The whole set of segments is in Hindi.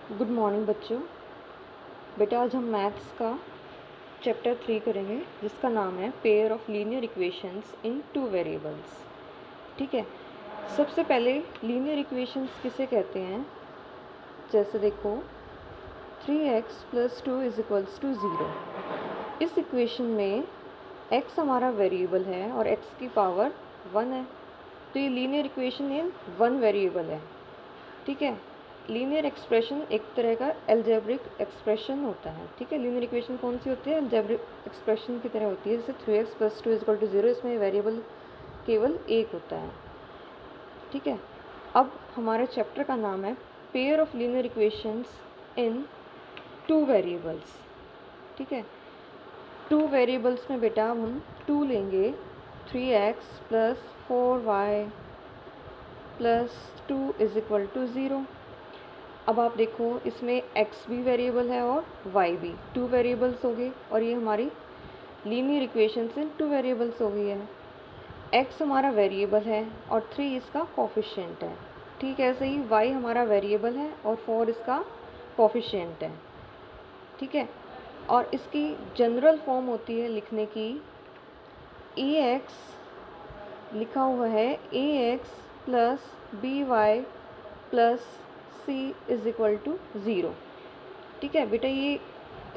गुड मॉर्निंग बच्चों। बेटा आज हम मैथ्स का चैप्टर 3 करेंगे जिसका नाम है pair of linear equations in two variables. ठीक है, सबसे पहले लीनियर इक्वेशंस किसे कहते हैं? जैसे देखो 3x + 2 = 0। इस इक्वेशन में x हमारा वेरिएबल है और x की पावर 1 है, तो ये linear equation in one variable है। ठीक है, लीनियर एक्सप्रेशन एक तरह का एल्जेब्रिक एक्सप्रेशन होता है। ठीक है, लीनियर इक्वेशन कौन सी होती है? एल्जेब्रिक एक्सप्रेशन की तरह होती है। जैसे 3x + 2 = 0, इसमें वेरिएबल केवल एक होता है। ठीक है, अब हमारे चैप्टर का नाम है pair of linear equations in two variables. ठीक है, टू वेरिएबल्स में बेटा अब हम 2 लेंगे, 3x + 4y + 2 = 0। अब आप देखो इसमें x भी वेरिएबल है और y भी, टू वेरिएबल्स हो गए और ये हमारी लीनियर इक्वेशन से टू वेरिएबल्स हो गई है। x हमारा वेरिएबल है और 3 इसका कोफिशिएंट है। ठीक है, ऐसे ही y हमारा वेरिएबल है और 4 इसका कोफिशिएंट है। ठीक है, और इसकी जनरल फॉर्म होती है लिखने की, ax लिखा हुआ है ax + by + c = 0। ठीक है बेटा, ये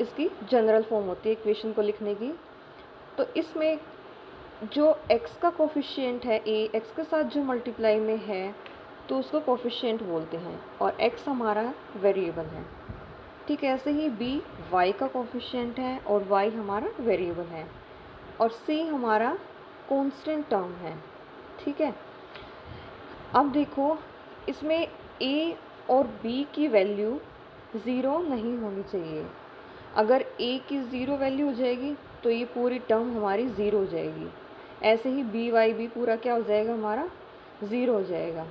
इसकी जनरल फॉर्म होती है इक्वेशन को लिखने की। तो इसमें जो x का कोफिशिएंट है a, x के साथ जो मल्टीप्लाई में है तो उसको कोफिशिएंट बोलते हैं और x हमारा वेरिएबल है। ठीक है, ऐसे ही b y का कोफिशिएंट है और y हमारा वेरिएबल है और c हमारा कांस्टेंट टर्म है। ठीक है, अब देखो इसमें a और b की वैल्यू 0 नहीं होनी चाहिए। अगर a की 0 वैल्यू हो जाएगी तो ये पूरी टर्म हमारी 0 हो जाएगी। ऐसे ही बी वाई भी पूरा क्या हो जाएगा, हमारा 0 हो जाएगा।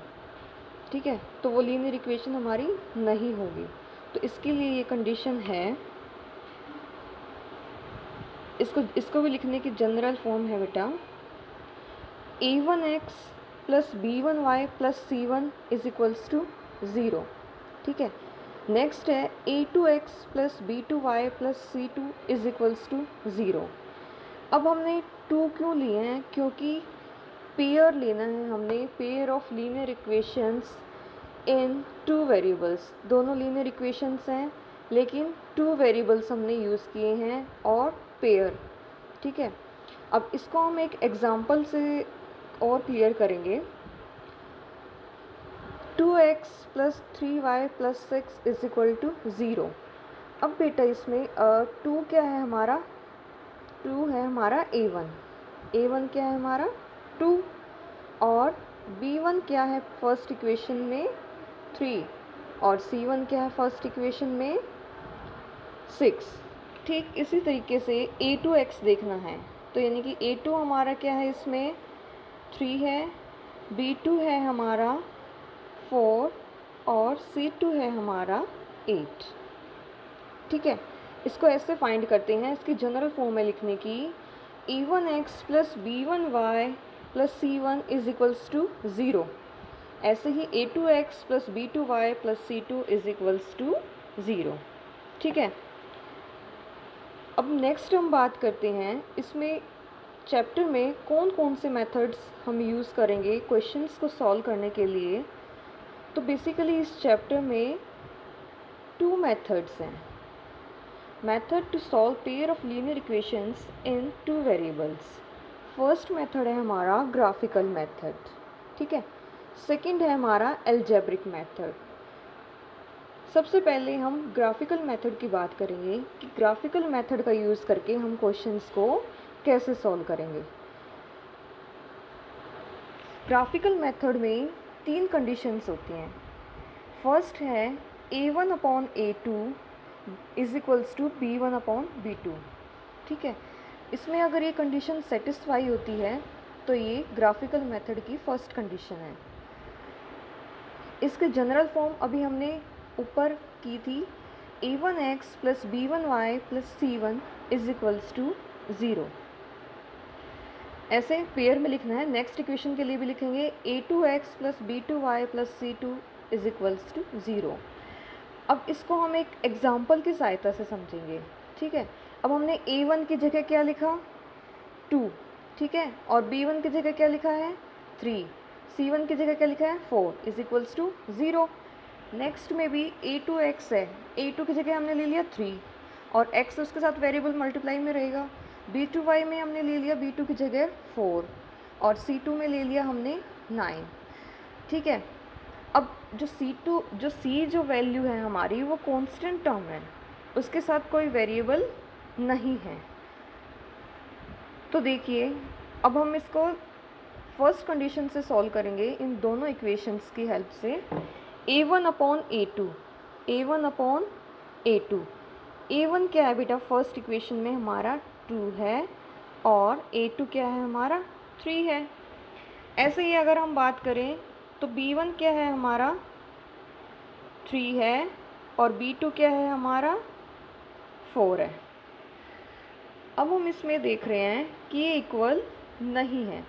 ठीक है, तो वो लीनियर इक्वेशन हमारी नहीं होगी। तो इसके लिए ये कंडीशन है, इसको भी लिखने की जनरल फॉर्म है बेटा, a1x + b1y + c1 = 0। ठीक है, नेक्स्ट है a2x + b2y + c2 = 0। अब हमने 2 क्यों लिए हैं? क्योंकि पेयर लेना है हमने, pair of linear equations in two variables. दोनों लीनियर इक्वेशंस हैं लेकिन टू वेरिएबल्स हमने यूज़ किए हैं और पेयर। ठीक है, अब इसको हम एक एग्जांपल से और क्लियर करेंगे। 2x + 3y + 6 = 0। अब बेटा इसमें 2 क्या है हमारा? 2 है हमारा a1 क्या है हमारा? 2। और b1 क्या है फर्स्ट इक्वेशन में? 3। और c1 क्या है फर्स्ट इक्वेशन में? 6। ठीक इसी तरीके से a2x देखना है, तो यानी कि a2 हमारा क्या है, इसमें 3 है, b2 है हमारा 4 और c2 है हमारा 8। ठीक है, इसको ऐसे फाइंड करते हैं, इसकी जनरल फॉर्म में लिखने की, a1x + b1y + c1 = 0। ऐसे ही a2x + b2y + c2 = 0। ठीक है, अब नेक्स्ट हम बात करते हैं इसमें चैप्टर में कौन कौन से मेथड्स हम यूज़ करेंगे क्वेश्चंस को सॉल्व करने के लिए। तो बेसिकली इस चैप्टर में 2 मेथड्स हैं। Method to solve pair of linear equations in two variables. First method है हमारा ग्राफिकल मेथड। ठीक है, सेकंड है हमारा एल्जेब्रिक मेथड। सबसे पहले हम ग्राफिकल मेथड की बात करेंगे कि ग्राफिकल मेथड का यूज़ करके हम क्वेश्चंस को कैसे सॉल्व करेंगे। ग्राफिकल मेथड में 3 कंडीशंस होती हैं। फर्स्ट है a1/a2 = b1/b2। ठीक है, इसमें अगर ये कंडीशन सेटिस्फाई होती है तो ये ग्राफिकल मेथड की फर्स्ट कंडीशन है। इसके जनरल फॉर्म अभी हमने ऊपर की थी, a1x + b1y + c1 = 0। ऐसे पेयर में लिखना है। नेक्स्ट इक्वेशन के लिए भी लिखेंगे a2x + b2y + c2 = 0। अब इसको हम एक एग्जाम्पल की सहायता से समझेंगे, ठीक है। अब हमने A1 की जगह क्या लिखा, 2, ठीक है, और B1 की जगह क्या लिखा है, 3, C1 की जगह क्या लिखा है, 4 इज इक्वल्स टू 0। नेक्स्ट में भी A2x है, A2 की जगह हमने ले लिया 3 और x उसके साथ वेरिएबल मल्टीप्लाई में रहेगा। B2y में हमने ले लिया B2 की जगह 4 और C2 में ले लिया हमने 9, ठीक है। अब जो C वैल्यू है हमारी वो कांस्टेंट टर्म है, उसके साथ कोई वेरिएबल नहीं है। तो देखिए अब हम इसको फर्स्ट कंडीशन से सॉल्व करेंगे इन दोनों इक्वेशंस की हेल्प से। A1 upon A2, A1 upon A2, A1 क्या है बेटा फर्स्ट इक्वेशन में हमारा 2 है और A2 क्या है हमारा 3 है। ऐसे ही अगर हम बात करें तो B1 क्या है हमारा 3 है और B2 क्या है हमारा 4 है। अब हम इसमें देख रहे हैं कि ये इक्वल नहीं है,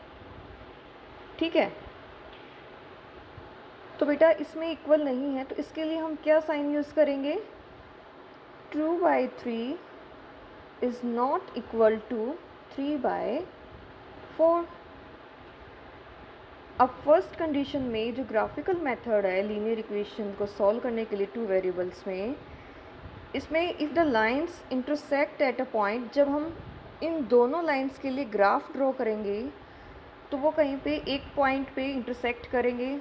ठीक है। तो बेटा इसमें इक्वल नहीं है तो इसके लिए हम क्या साइन यूज़ करेंगे, 2/3 इज़ नॉट इक्वल टू 3/4। अब फर्स्ट कंडीशन में जो ग्राफिकल मेथड है लीनियर इक्वेशन को सॉल्व करने के लिए टू वेरिएबल्स में, इसमें if the lines intersect at a point, जब हम इन दोनों लाइंस के लिए ग्राफ ड्रॉ करेंगे तो वो कहीं पे एक पॉइंट पे इंटरसेक्ट करेंगे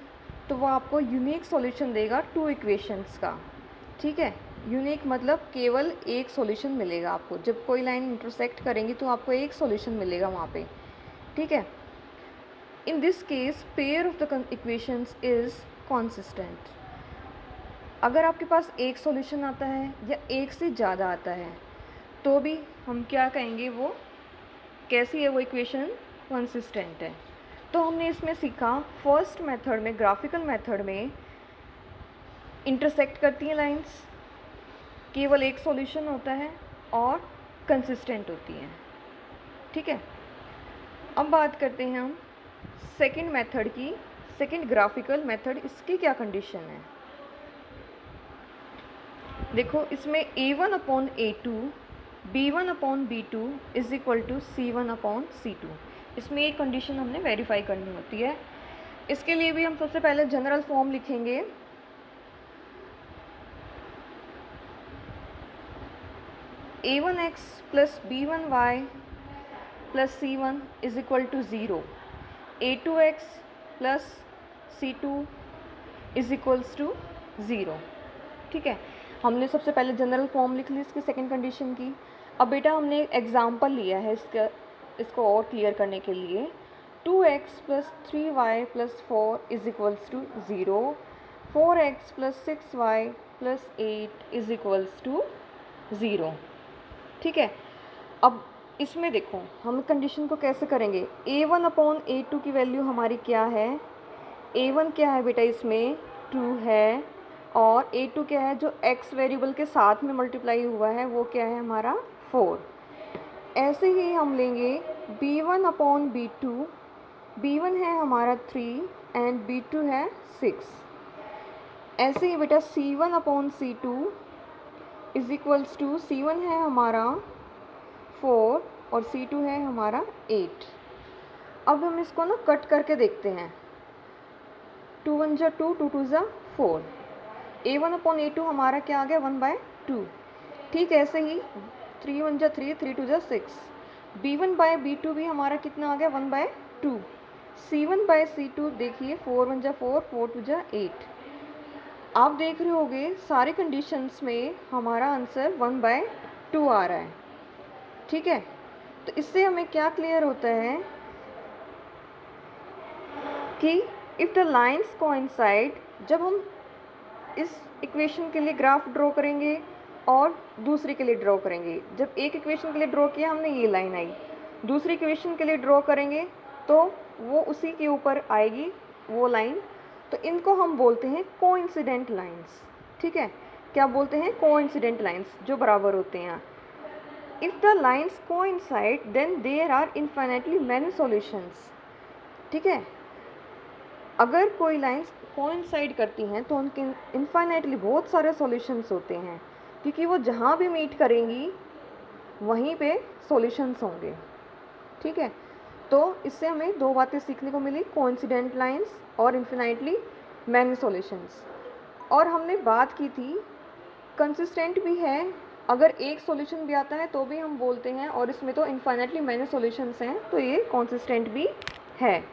तो वो आपको यूनिक सॉल्यूशन देगा टू इक्वेशंस का, ठीक है। यूनिक मतलब केवल एक सॉल्यूशन मिलेगा आपको, जब कोई लाइन इंटरसेक्ट करेंगी तो आपको एक सॉल्यूशन मिलेगा वहाँ पे, ठीक है। इन this case pair of the equations is consistent. अगर आपके पास एक सॉल्यूशन आता है या एक से ज़्यादा आता है तो भी हम क्या कहेंगे, वो कैसी है वो इक्वेशन, कंसिस्टेंट है। तो हमने इसमें सीखा फर्स्ट मेथड में, ग्राफिकल मेथड में इंटरसेक्ट करती हैं लाइंस, केवल एक सॉल्यूशन होता है और कंसिस्टेंट होती हैं, ठीक है। अब बात करते हैं हम सेकंड मेथड की, सेकंड ग्राफिकल मेथड, इसकी क्या कंडीशन है। देखो इसमें A1 upon A2, B1 upon B2 is equal to C1 upon C2, इसमें एक कंडीशन हमने वेरीफाई करनी होती है। इसके लिए भी हम सबसे पहले जनरल फॉर्म लिखेंगे, A1x plus B1y plus C1 is equal to 0, A2x plus C2 is equals to 0, ठीक है। हमने सबसे पहले जनरल फॉर्म लिख ली इसकी सेकंड कंडीशन की। अब बेटा हमने एग्जांपल लिया है इसको और क्लियर करने के लिए, 2x plus 3y plus 4 is equals to 0, 4x plus 6y plus 8 is equals to 0, ठीक है। अब इसमें देखो हम कंडीशन को कैसे करेंगे, A1 अपॉन A2 की वैल्यू हमारी क्या है, A1 क्या है बेटा इसमें 2 है और A2 क्या है जो x वेरिएबल के साथ में मल्टीप्लाई हुआ है वो क्या है हमारा 4। ऐसे ही हम लेंगे B1 अपॉन B2, B1 है हमारा 3 एंड B2 है 6। ऐसे ही बेटा C1 upon C2 is equals to, C1 है हमारा 4 और C2 है हमारा 8। अब हम इसको ना कट करके देखते हैं, 2 1 जा 2, 2 2 जा 4, A1 अपॉन A2 हमारा क्या आ गया 1/2, ठीक है। ऐसे ही 3 1 जा 3, 3 2 जा 6, B1 बाय B2 भी हमारा कितना आ गया 1/2, C1 बाय C2 देखिए 4 1 जा 4, 4 2 जा 8। आप देख रहे होगे सारे कंडीशंस में हमारा आंसर 1/2 आ रहा है, ठीक है। तो इससे हमें क्या क्लियर होता है कि इफ़ द लाइंस कोइंसाइड, जब हम इस इक्वेशन के लिए ग्राफ ड्रॉ करेंगे और दूसरी के लिए ड्रॉ करेंगे, जब एक इक्वेशन के लिए ड्रॉ किया हमने ये लाइन आई, दूसरी इक्वेशन के लिए ड्रॉ करेंगे तो वो उसी के ऊपर आएगी वो लाइन, तो इनको हम बोलते हैं कोइंसिडेंट लाइंस, ठीक है। क्या बोलते हैं, कोइंसिडेंट लाइंस, जो बराबर होते हैं। If the lines coincide then there are infinitely many solutions, ठीक है। अगर कोई लाइंस कोइंसाइड करती हैं तो उनके इनफाइनाइटली बहुत सारे सॉल्यूशंस होते हैं, क्योंकि वो जहाँ भी मीट करेंगी वहीं पे सॉल्यूशंस होंगे। ठीक है, तो इससे हमें दो बातें सीखने को मिली, कोइंसिडेंट लाइंस और इनफिनाइटली मैनी सॉल्यूशंस। और हमने बात की थी कंसिस्टेंट भी है, अगर एक सॉल्यूशन भी आता है तो भी हम बोलते हैं, और इसमें तो इनफाइनाइटली मैनी सॉल्यूशंस हैं तो ये कंसिस्टेंट भी है।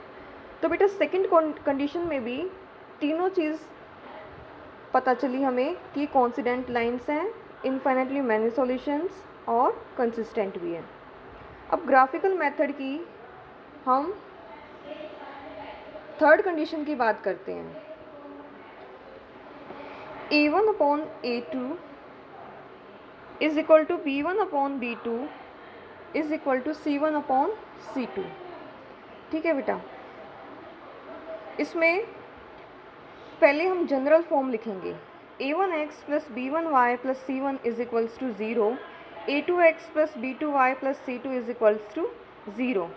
तो बेटा सेकंड कंडीशन में भी तीनों चीज़ पता चली हमें कि कोइंसिडेंट लाइंस हैं, इनफाइनाइटली मैनी सॉल्यूशंस और कंसिस्टेंट भी है। अब ग्राफिकल मेथड की हम थर्ड कंडीशन की बात करते हैं। A1 upon A2 is equal to B1 upon B2 is equal to C1 upon C2। ठीक है बेटा, इसमें पहले हम जनरल फॉर्म लिखेंगे। A1x plus B1y plus C1 is equals to 0, A2x plus B2y plus C2 is equals to 0।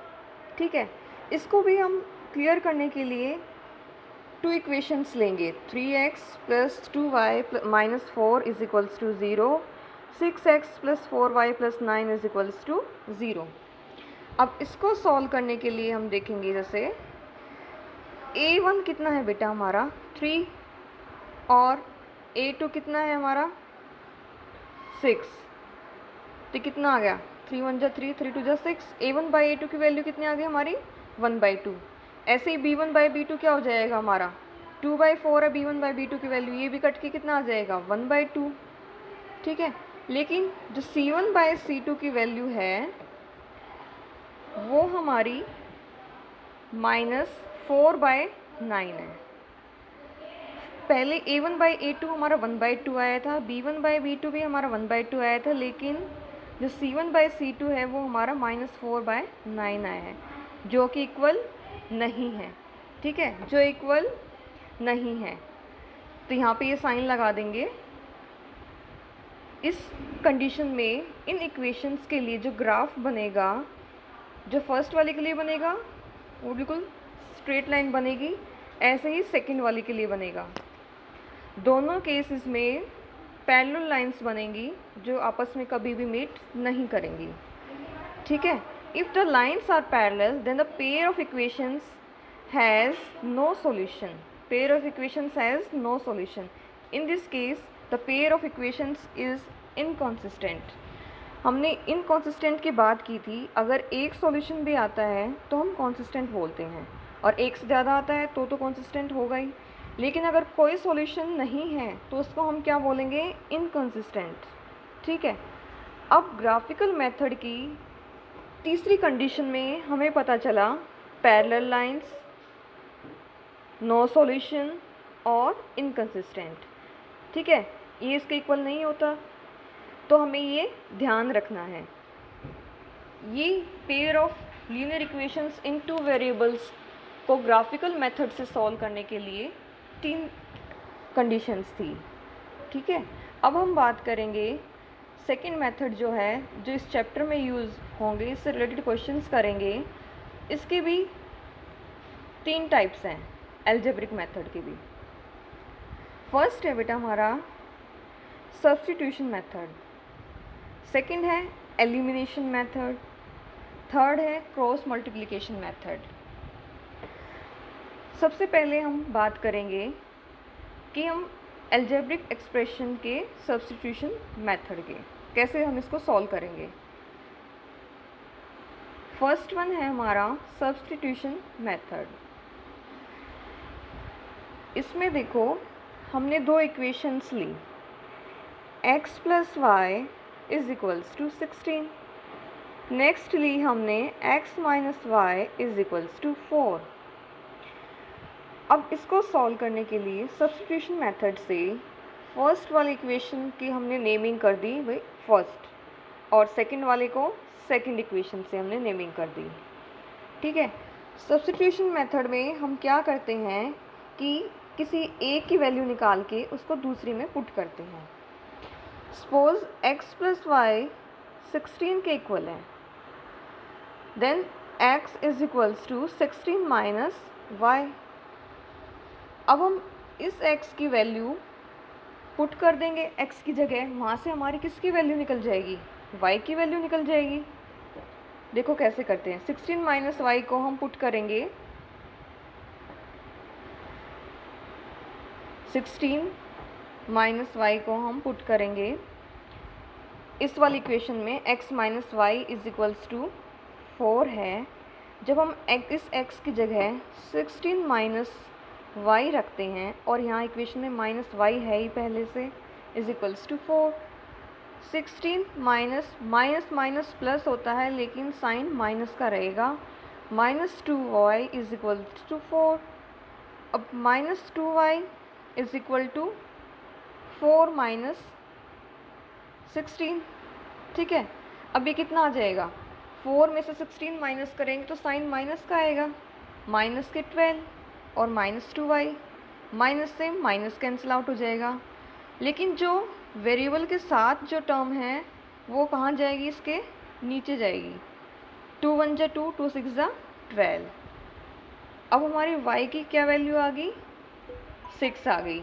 ठीक है, इसको भी हम क्लियर करने के लिए टू इक्वेशंस लेंगे। 3x plus 2y minus 4 is equals to 0, 6x plus 4y plus 9 is equals to 0। अब इसको सॉल्व करने के लिए हम देखेंगे, जैसे A1 कितना है बेटा हमारा 3, और A2 कितना है हमारा 6, तो कितना आ गया 3 1 जा 3, 3 2 जा 6। A1 बाई A2 की वैल्यू कितनी आ गई हमारी 1/2। ऐसे ही B1 बाई B2 क्या हो जाएगा हमारा 2/4 है B1 बाई B2 की वैल्यू, ये भी कट के कितना आ जाएगा 1/2। ठीक है, लेकिन जो C1 बाई C2 की वैल्यू है वो हमारी -4/9 है। पहले A1 बाई A2 हमारा 1/2 आया था, B1 बाई B2 भी हमारा 1/2 आया था, लेकिन जो C1 बाई C2 है वो हमारा -4/9 आया है, जो कि इक्वल नहीं है। ठीक है, जो इक्वल नहीं है, तो यहाँ पे ये साइन लगा देंगे। इस कंडीशन में इन इक्वेशंस के लिए जो ग्राफ बनेगा, जो फर्स्ट वाले के लिए बनेगा वो बिल्कुल स्ट्रेट लाइन बनेगी, ऐसे ही सेकंड वाले के लिए बनेगा। दोनों केसेस में पैरेलल लाइंस बनेंगी जो आपस में कभी भी मीट नहीं करेंगी। ठीक है, if the lines are parallel then the pair of equations has no solution. Pair of equations has no solution. In this case the pair of equations is inconsistent. हमने इनकॉन्सिस्टेंट की बात की थी, अगर एक सॉल्यूशन भी आता है तो हम कॉन्सिस्टेंट बोलते हैं, और एक से ज़्यादा आता है तो कॉन्सिस्टेंट होगा ही। लेकिन अगर कोई सॉल्यूशन नहीं है तो उसको हम क्या बोलेंगे इनकॉन्सिस्टेंट। ठीक है, अब ग्राफिकल मेथड की तीसरी कंडीशन में हमें पता चला पैरेलल लाइंस, नो सॉल्यूशन और इनकंसिस्टेंट। ठीक है, ये इसके इक्वल नहीं होता, तो हमें ये ध्यान रखना है। ये pair of linear equations in two variables को ग्राफिकल मेथड से सॉल्व करने के लिए 3 कंडीशंस थी। ठीक है, अब हम बात करेंगे सेकंड मेथड जो है, जो इस चैप्टर में यूज़ होंगे, इससे रिलेटेड क्वेश्चंस करेंगे। इसके भी 3 टाइप्स हैं, एल्जेब्रिक मेथड के भी। फर्स्ट है बेटा हमारा सब्स्टिट्यूशन मेथड, सेकंड है एलिमिनेशन मेथड, थर्ड है क्रॉस मल्टीप्लिकेशन मेथड। सबसे पहले हम बात करेंगे कि हम एल्जेब्रिक एक्सप्रेशन के सब्स्टिट्यूशन मेथड के कैसे हम इसको सॉल्व करेंगे। फर्स्ट वन है हमारा सब्स्टिट्यूशन मेथड। इसमें देखो हमने 2 इक्वेशंस ली, x plus Y is equals to 16। Next ली हमने x minus Y is equals to 4। अब इसको सॉल्व करने के लिए सब्स्टिट्यूशन मेथड से फर्स्ट वाले इक्वेशन की हमने नेमिंग कर दी भाई फर्स्ट, और सेकंड वाले को सेकंड इक्वेशन से हमने नेमिंग कर दी। ठीक है, सब्स्टिट्यूशन मेथड में हम क्या करते हैं कि किसी एक की वैल्यू निकाल के उसको दूसरी में पुट करते हैं। सपोज x प्लस वाई 16 के इक्वल है, then x is equals to 16 minus y. अब हम इस x की वैल्यू पुट कर देंगे x की जगह, वहाँ से हमारी किसकी वैल्यू निकल जाएगी, y की वैल्यू निकल जाएगी। देखो कैसे करते हैं, 16 माइनस वाई को हम पुट करेंगे, 16 माइनस वाई को हम पुट करेंगे इस वाली इक्वेशन में, x minus Y is equals to 4 है। जब हम इस x की जगह 16 माइनस वाई रखते हैं और यहाँ इक्वेशन में माइनस वाई है ही पहले से, is equals to 4। 16 minus minus minus plus होता है लेकिन साइन माइनस का रहेगा, minus 2y is equal to 4। अब minus 2y is equal to 4 minus 16, ठीक है। अब ये कितना आ जाएगा, 4 में से 16 माइनस करेंगे तो साइन माइनस का आएगा, माइनस के 12 और माइनस 2y, माइनस से माइनस कैंसिल आउट हो जाएगा। लेकिन जो वेरिएबल के साथ जो टर्म है वो कहाँ जाएगी, इसके नीचे जाएगी। 2 1 जा 2, 2 6 जा 12। अब हमारी y की क्या वैल्यू आ गई, 6 आ गई,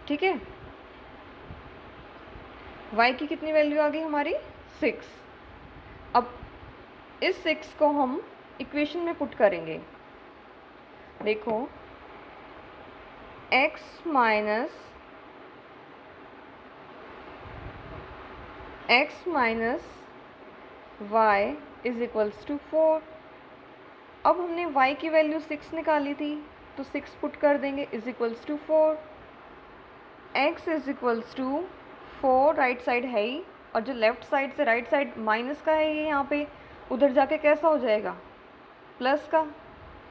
ठीक है। y की कितनी वैल्यू आ गई हमारी, 6। अब इस 6 को हम इक्वेशन में पुट करेंगे। देखो x minus y is equals to 4। अब हमने y की वैल्यू 6 निकाली थी तो 6 पुट कर देंगे, is equals to 4। x is equals to 4 right side है ही, और जो लेफ्ट साइड से राइट साइड माइनस का है ये यहाँ पे, उधर जाके कैसा हो जाएगा, प्लस का।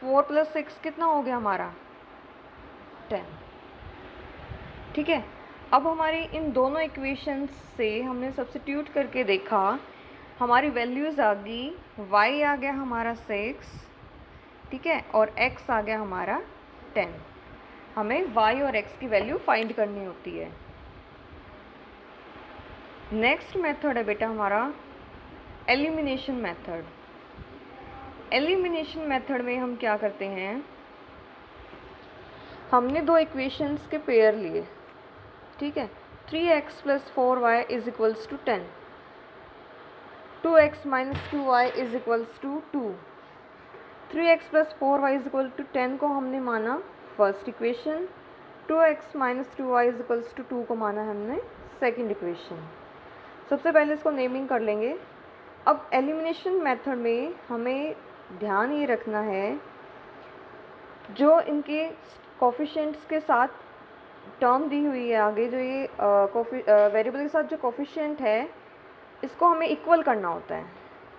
4 प्लस 6 कितना हो गया हमारा, 10, ठीक है। अब हमारी इन दोनों इक्वेशंस से हमने सब्स्टिट्यूट करके देखा, हमारी वैल्यूज़ आ गई, y आ गया हमारा 6, ठीक है, और x आ गया हमारा 10। हमें y और x की वैल्यू फाइंड करनी होती है। नेक्स्ट मेथड है बेटा हमारा एलिमिनेशन मेथड। एलिमिनेशन मेथड में हम क्या करते हैं, हमने दो इक्वेशंस के पेयर लिए, ठीक है। 3x plus 4y is equals to 10, 2x minus 2y is equals to 2। 3x plus 4y is equal to 10 को हमने माना first equation, 2x minus 2y is equals to 2 को माना हमने सेकेंड इक्वेशन। सबसे पहले इसको नेमिंग कर लेंगे। अब एलिमिनेशन मेथड में हमें ध्यान ये रखना है, जो इनके कोफिशिएंट्स के साथ टर्म दी हुई है आगे, जो ये वेरिएबल के साथ जो कोफिशिएंट है, इसको हमें इक्वल करना होता है।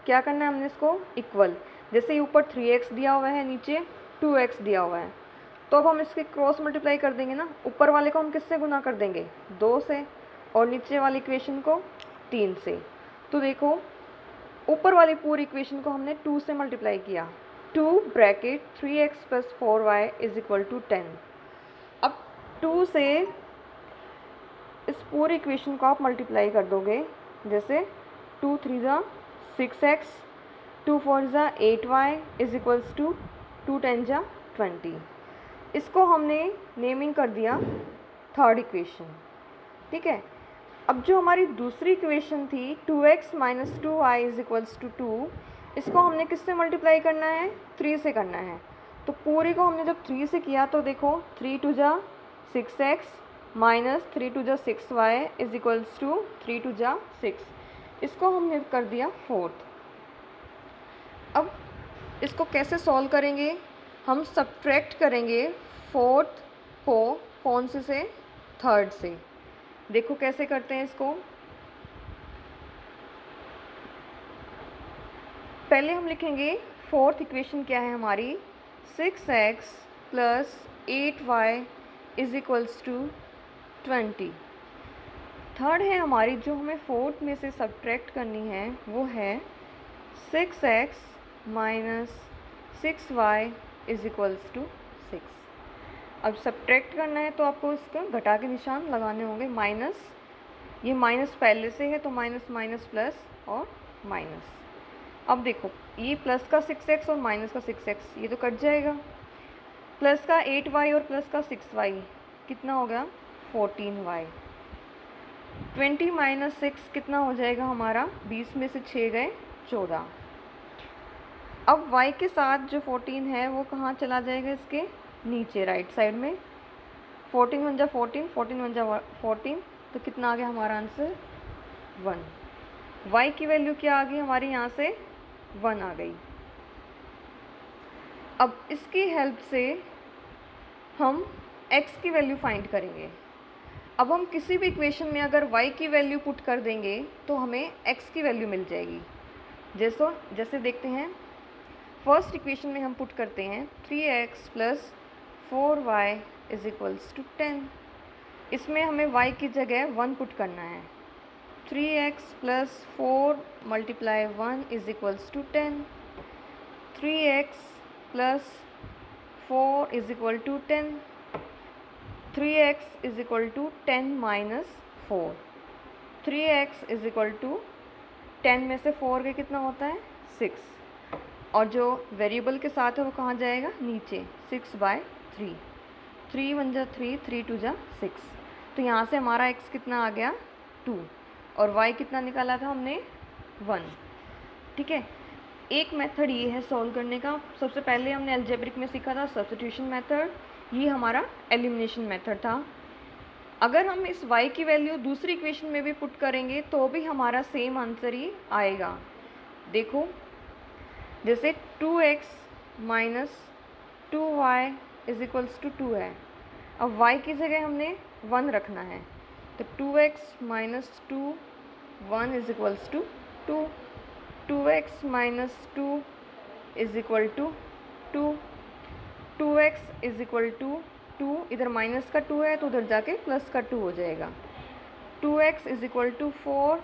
क्या करना है हमने इसको इक्वल, जैसे ऊपर 3x दिया हुआ है, नीचे 2x दिया हुआ है, तो अब हम इसके क्रॉस मल्टीप्लाई कर देंगे ना। ऊपर वाले को हम किससे गुना कर देंगे, 2 से, और नीचे वाली इक्वेशन को 3 से। तो देखो ऊपर वाली पूरी इक्वेशन को हमने 2 से मल्टीप्लाई किया, 2 bracket 3x plus 4y is equal to 10। अब 2 से इस पूरी इक्वेशन को आप मल्टीप्लाई कर दोगे, जैसे 2 3 जा 6x, 2 4 जा 8y इज इक्वल्स टू 2 10 जा 20। इसको हमने नेमिंग कर दिया थर्ड इक्वेशन, ठीक है। अब जो हमारी दूसरी इक्वेशन थी 2x minus 2y is equals to 2, इसको हमने किससे मल्टीप्लाई करना है, 3 से करना है। तो पूरी को हमने जब 3 से किया तो देखो 3 2 जा 6x माइनस 3 2 जा 6y इज इक्वल्स टू 3 2 जा 6। इसको हमने कर दिया फोर्थ। अब इसको कैसे सॉल्व करेंगे, हम सब्ट्रैक्ट करेंगे फोर्थ को कौन से थर्ड से। देखो कैसे करते हैं इसको। पहले हम लिखेंगे फोर्थ इक्वेशन क्या है हमारी, 6x plus 8y is equals to 20। Third है हमारी, जो हमें फोर्थ में से सब्ट्रैक्ट करनी है, वो है 6x minus 6y is equals to 6। अब सब्ट्रैक्ट करना है तो आपको इसका घटा के निशान लगाने होंगे, माइनस, ये माइनस पहले से है तो माइनस माइनस प्लस और माइनस। अब देखो ये प्लस का 6x और माइनस का 6x, ये तो कट जाएगा। प्लस का 8y और प्लस का 6y कितना हो गया 14y। 20 माइनस 6 कितना हो जाएगा हमारा, 20 में से 6 गए 14। अब y के साथ जो 14 है वो कहाँ चला जाएगा, इसके नीचे राइट साइड में। 14 वन जा 14, 14 वन जा 14, तो कितना आ गया हमारा आंसर 1। y की वैल्यू क्या आ गई हमारी, यहाँ से 1 आ गई। अब इसकी हेल्प से हम x की वैल्यू फाइंड करेंगे। अब हम किसी भी इक्वेशन में अगर y की वैल्यू पुट कर देंगे तो हमें x की वैल्यू मिल जाएगी। जैसे देखते हैं, फर्स्ट इक्वेशन में हम पुट करते हैं 3x plus 4y is equals to 10। इसमें हमें y की जगह 1 पुट करना है। 3x plus 4 multiply 1 is equals to 10। 3x plus 4 is equal to 10। 3x is equal to 10 minus 4। 3x is equal to 10 में से 4 के कितना होता है 6, और जो वेरिएबल के साथ है वो कहाँ जाएगा, नीचे 6/3। 3 1 जा 3, 3 2 जा 6। तो यहाँ से हमारा x कितना आ गया 2, और y कितना निकाला था हमने 1। ठीक है, एक मेथड ये है सॉल्व करने का। सबसे पहले हमने अलजेब्रिक में सीखा था सब्स्टिट्यूशन मेथड, ये हमारा एलिमिनेशन मेथड था। अगर हम इस y की वैल्यू दूसरी इक्वेशन में भी पुट करेंगे तो भी हमारा सेम आंसर ही आएगा। देखो, जैसे 2x minus 2y is equals to 2 है। अब y की जगह हमने 1 रखना है, तो 2x minus 2 1 is equals to 2। 2x minus 2 is equal to 2। 2x is equal to 2, इधर माइनस का 2 है तो उधर जाके प्लस का 2 हो जाएगा। 2x इज इक्वल टू 4,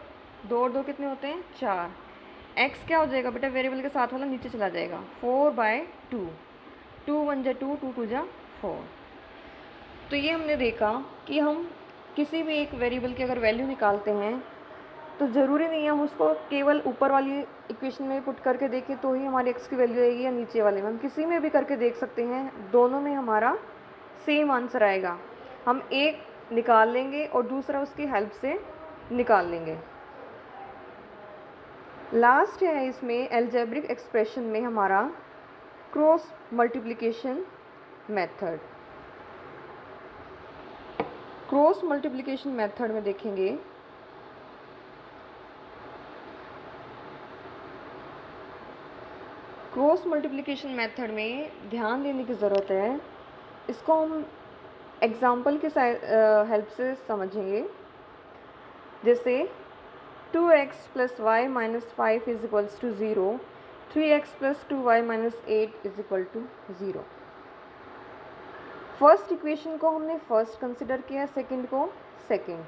2 और 2 कितने होते हैं 4। x क्या हो जाएगा बेटा, वेरिएबल के साथ वाला नीचे चला जाएगा 4/2। 2 1 जा 2, 2 2 जा 4। तो ये हमने देखा कि हम किसी भी एक वेरिएबल की अगर वैल्यू निकालते हैं तो ज़रूरी नहीं है हम उसको केवल ऊपर वाली इक्वेशन में पुट करके देखें तो ही हमारी x की वैल्यू आएगी, या नीचे वाले में। हम किसी में भी करके देख सकते हैं, दोनों में हमारा सेम आंसर आएगा। हम एक निकाल लेंगे और दूसरा उसकी हेल्प से निकाल लेंगे। लास्ट है इसमें अलजेब्रिक एक्सप्रेशन में हमारा cross multiplication method. Cross multiplication method में देखेंगे, क्रॉस मल्टीप्लिकेशन मेथड में ध्यान देने की ज़रूरत है। इसको हम एग्जाम्पल के हेल्प से समझेंगे। जैसे 2x plus y minus 5 is equals to 0, 3x plus 2y minus 8 is equal to 0। First equation को हमने फर्स्ट कंसिडर किया, सेकंड को सेकंड।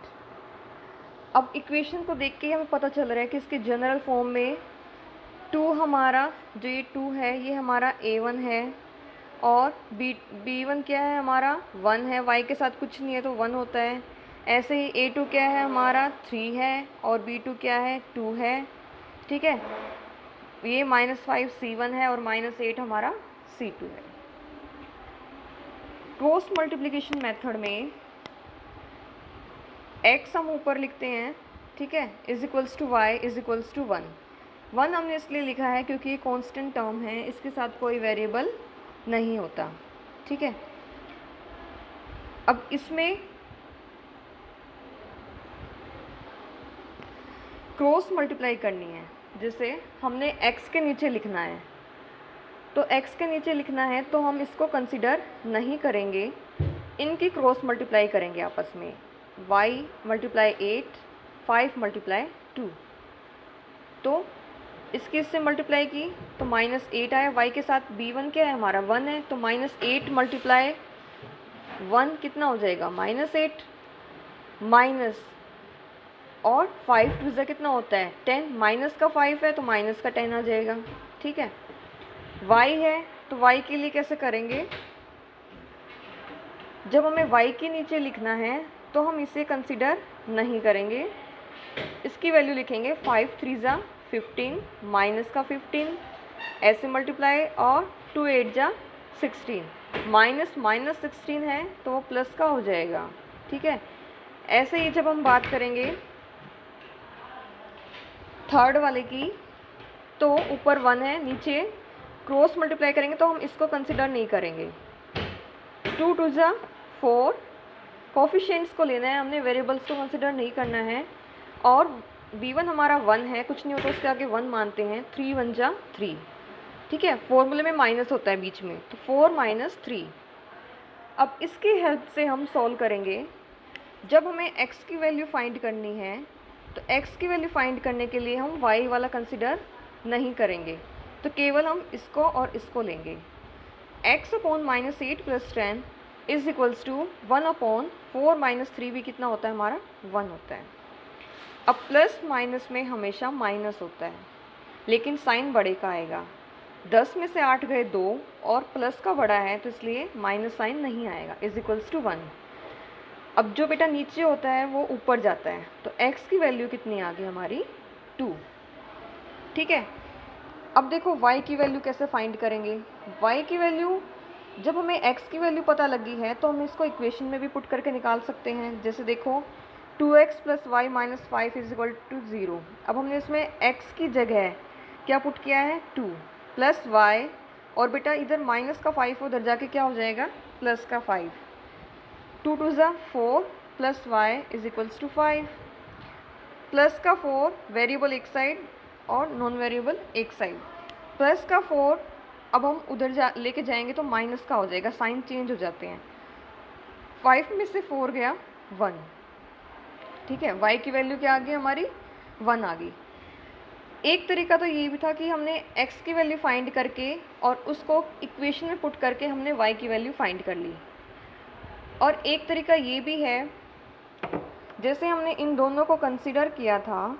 अब इक्वेशन को देख के हमें पता चल रहा है कि इसके जनरल फॉर्म में 2 हमारा जो ये 2 है ये हमारा a1 है, और b1 क्या है हमारा 1 है, y के साथ कुछ नहीं है तो 1 होता है। ऐसे ही a2 क्या है हमारा 3 है, और b2 क्या है 2 है। ठीक है, ये -5 c1 है और -8 हमारा c2 है। क्रॉस मल्टीप्लिकेशन मेथड में x हम ऊपर लिखते हैं, ठीक है, is equals to y is equals to 1। 1 हमने इसलिए लिखा है क्योंकि ये कांस्टेंट टर्म है, इसके साथ कोई वेरिएबल नहीं होता। ठीक है, अब इसमें क्रॉस मल्टीप्लाई करनी है। जैसे हमने x के नीचे लिखना है, तो x के नीचे लिखना है तो हम इसको कंसिडर नहीं करेंगे, इनकी क्रॉस मल्टीप्लाई करेंगे आपस में। y मल्टीप्लाई 8, 5 मल्टीप्लाई 2, तो इसकी इससे मल्टीप्लाई की तो -8 आया। y के साथ b1 क्या है हमारा 1 है, तो -8 मल्टीप्लाई 1 कितना हो जाएगा -8 माइनस, और 5 टू ज़ा कितना होता है 10, माइनस का 5 है तो माइनस का 10 आ जाएगा। ठीक है, y है तो y के लिए कैसे करेंगे, जब हमें y के नीचे लिखना है तो हम इसे कंसिडर नहीं करेंगे, इसकी वैल्यू लिखेंगे 5 3 ज़ा 15 माइनस का 15 ऐसे मल्टीप्लाई, और 2 8 जा 16। माइनस माइनस 16 है तो वो प्लस का हो जाएगा, ठीक है। ऐसे ही जब हम बात करेंगे थर्ड वाले की, तो ऊपर 1 है, नीचे क्रॉस मल्टीप्लाई करेंगे तो हम इसको कंसिडर नहीं करेंगे। 2 2 जा 4, कोफिशिएंट्स को लेना है हमने, वेरिएबल्स को कंसिडर नहीं करना है। और b1 हमारा 1 है, कुछ नहीं होता उसके आगे 1 मानते हैं। 3 1 जा 3, ठीक है। फॉर्मूले में माइनस होता है बीच में, तो 4 माइनस 3। अब इसकी हेल्प से हम सॉल्व करेंगे। जब हमें x की वैल्यू फाइंड करनी है तो x की वैल्यू फाइंड करने के लिए हम y वाला कंसिडर नहीं करेंगे, तो केवल हम इसको और इसको लेंगे। x upon minus 8 plus 10 is equals to 1 upon 4 minus 3 भी कितना होता है हमारा, 1 होता है। अब प्लस माइनस में हमेशा माइनस होता है, लेकिन साइन बड़े का आएगा। 10 में से 8 गए 2 और प्लस का बड़ा है तो इसलिए माइनस साइन नहीं आएगा, इज इक्वल्स टू 1। अब जो बेटा नीचे होता है वो ऊपर जाता है, तो x की वैल्यू कितनी आ गई हमारी, 2, ठीक है। अब देखो y की वैल्यू कैसे फाइंड करेंगे। y की वैल्यू, जब हमें x की वैल्यू पता लगी है तो हम इसको इक्वेशन में भी पुट करके निकाल सकते हैं। जैसे देखो 2x plus y minus 5 is equal to 0। अब हमने इसमें x की जगह क्या पुट किया है, 2 प्लस y, और बेटा इधर माइनस का 5 उधर जाके क्या हो जाएगा, प्लस का 5। 2 2 ज़ा 4 plus Y is equals to 5, plus का 4 वेरिएबल एक साइड और नॉन वेरिएबल एक साइड, प्लस का 4 अब हम उधर लेके जाएंगे तो माइनस का हो जाएगा, साइन चेंज हो जाते हैं। 5 में से 4 गया 1, ठीक है। y की वैल्यू क्या आ गई हमारी, 1 आ गई। एक तरीका तो ये भी था कि हमने x की वैल्यू फाइंड करके और उसको इक्वेशन में पुट करके हमने y की वैल्यू फाइंड कर ली। और एक तरीका ये भी है, जैसे हमने इन दोनों को कंसीडर किया था,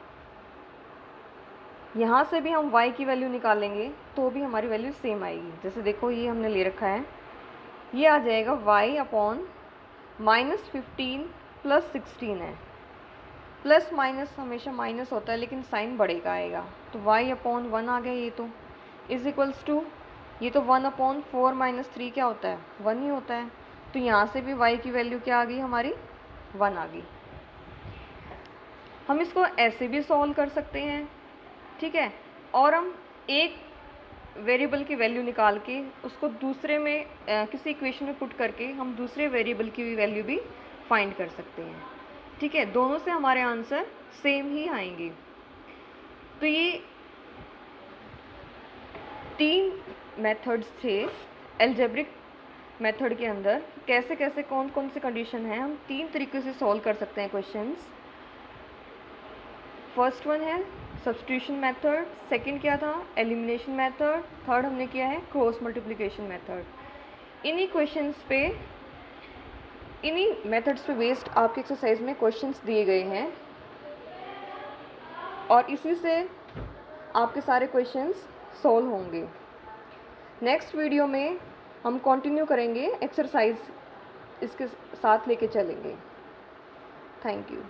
यहाँ से भी हम y की वैल्यू निकालेंगे तो भी हमारी वैल्यू सेम आएगी। जैसे देखो ये हमने ले रखा है, ये आ जाएगा y अपॉन माइनस 15 प्लस 16 है। प्लस माइनस हमेशा माइनस होता है लेकिन साइन बड़े का आएगा, तो y अपॉन 1 आ गया ये तो, इज इक्वल्स टू ये तो 1 अपॉन 4 माइनस 3 क्या होता है, 1 ही होता है। तो यहाँ से भी y की वैल्यू क्या आ गई हमारी, 1 आ गई। हम इसको ऐसे भी सॉल्व कर सकते हैं, ठीक है। और हम एक वेरिएबल की वैल्यू निकाल के उसको दूसरे में किसी इक्वेशन में पुट करके हम दूसरे वेरिएबल की वैल्यू भी फाइंड कर सकते हैं, ठीक है। दोनों से हमारे आंसर सेम ही आएंगे। तो ये 3 मेथड्स थे एल्जेब्रिक मेथड के अंदर, कैसे कैसे कौन कौन से कंडीशन है हम 3 तरीके से सॉल्व कर सकते हैं क्वेश्चंस। फर्स्ट वन है सब्स्टिट्यूशन मेथड, सेकंड क्या था, एलिमिनेशन मेथड, थर्ड हमने किया है क्रॉस मल्टीप्लिकेशन मेथड। इन्हीं क्वेश्चंस पे, इन्हीं मेथड्स पे बेस्ड आपके एक्सरसाइज में क्वेश्चंस दिए गए हैं और इसी से आपके सारे क्वेश्चंस सॉल्व होंगे। नेक्स्ट वीडियो में हम कंटिन्यू करेंगे, एक्सरसाइज इसके साथ लेके चलेंगे। Thank you.